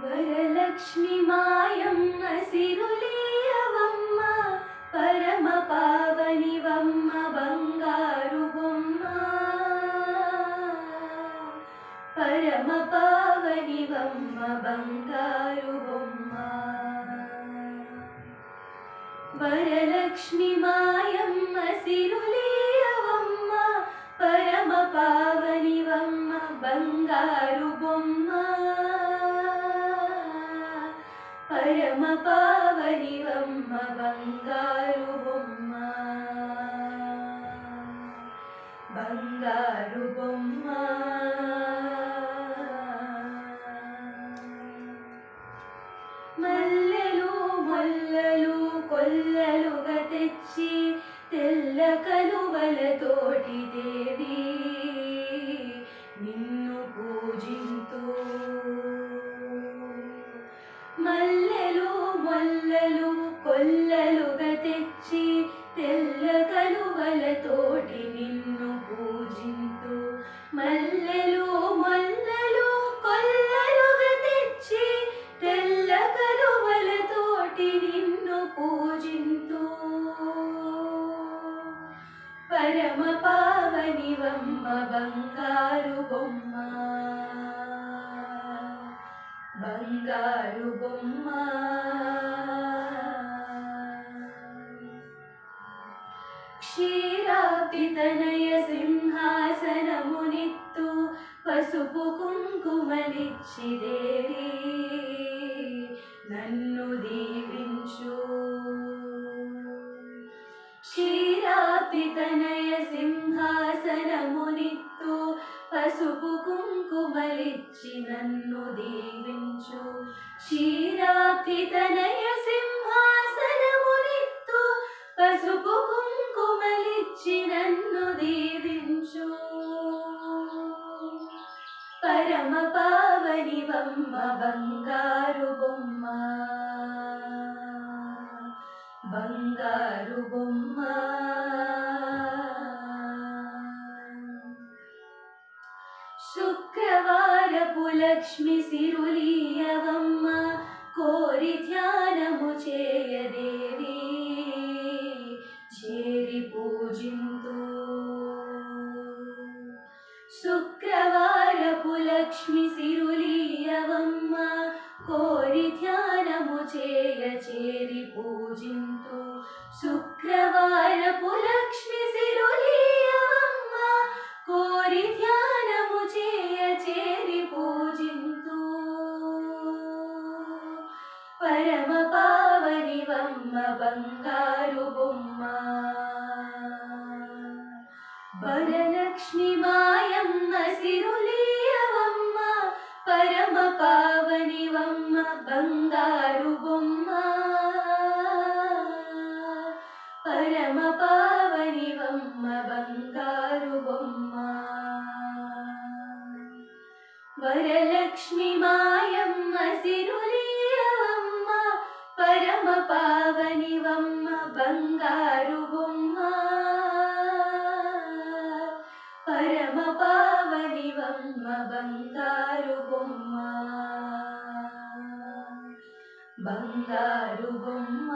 వరలక్ష్మి మాయమ్మ సిరులీయవమ్మ పరమ పావనివమ్మ బంగారు బొమ్మ పరమ పావనివమ్మ బంగారు బొమ్మ వరలక్ష్మి మాయమ్మ సిరులీయవమ్మ పరమ పావనివమ్మ బంగారు బొమ్మ పరమ పావనివమ్మ బంగారు బొమ్మ బంగారు బొమ్మ మల్లెలు మొల్లలు కొల్లలుగా తెచ్చి తెల్ల కలువలతోటి దేవి నిన్ను పూజింతు మల్లెలు మొల్లలు కొల్లలుగా తెచ్చి తెల్ల కలువలతోటి నిన్ను పూజింతు మల్లెలు మొల్లలు కొల్లలుగా తెచ్చి తెల్ల కలువలతోటి నిన్ను పూజింతు పరమ పావనివమ్మ బంగారు బొమ్మ బంగారు బొమ్మ క్షీరాబ్ది తనయ సింహాసనమునిత్తు పసుపు కుంకుమలిచ్చి దేవి నన్ను దీవించు క్షీరాబ్ది తనయ సింహాసనమునిత్తు పసుపు కుంకుమలిచ్చి నన్ను దీవించు క్షీరాబ్ది తనయ సింహాసనమునిత్తు పసుపు కుంకుమలిచ్చి నన్ను దీవించు పరమ పావనివమ్మ బంగారు బొమ్మ బంగారు బొమ్మ శుక్రవారపు లక్ష్మి సిరులీయవమ్మ కోరి ధ్యానము చేయదేవి చేరి పూజింతు శుక్రవారపు లక్ష్మి సిరులీయవమ్మ కోరి ధ్యానము చేరి పూజింతు శుక్రవారపు లక్ష్మి సిరులీయవమ్మ కోరి ధ్యానము చేరి పూజింతు పరమ పావనివమ్మ బంగారు బొమ్మ వరలక్ష్మి మాయమ్మ సిరులీయవమ్మ పరమ పావనివమ్మ బంగారు బొమ్మ పరమ పావనివమ్మ బంగారు బొమ్మ వరలక్ష్మి మాయమ్మ సిరులీయవమ్మ పరమ పావనివమ్మ బంగారు బొమ్మ పరమ పావనివమ్మ బంగారు బొమ్మ బంగారు బొమ్మ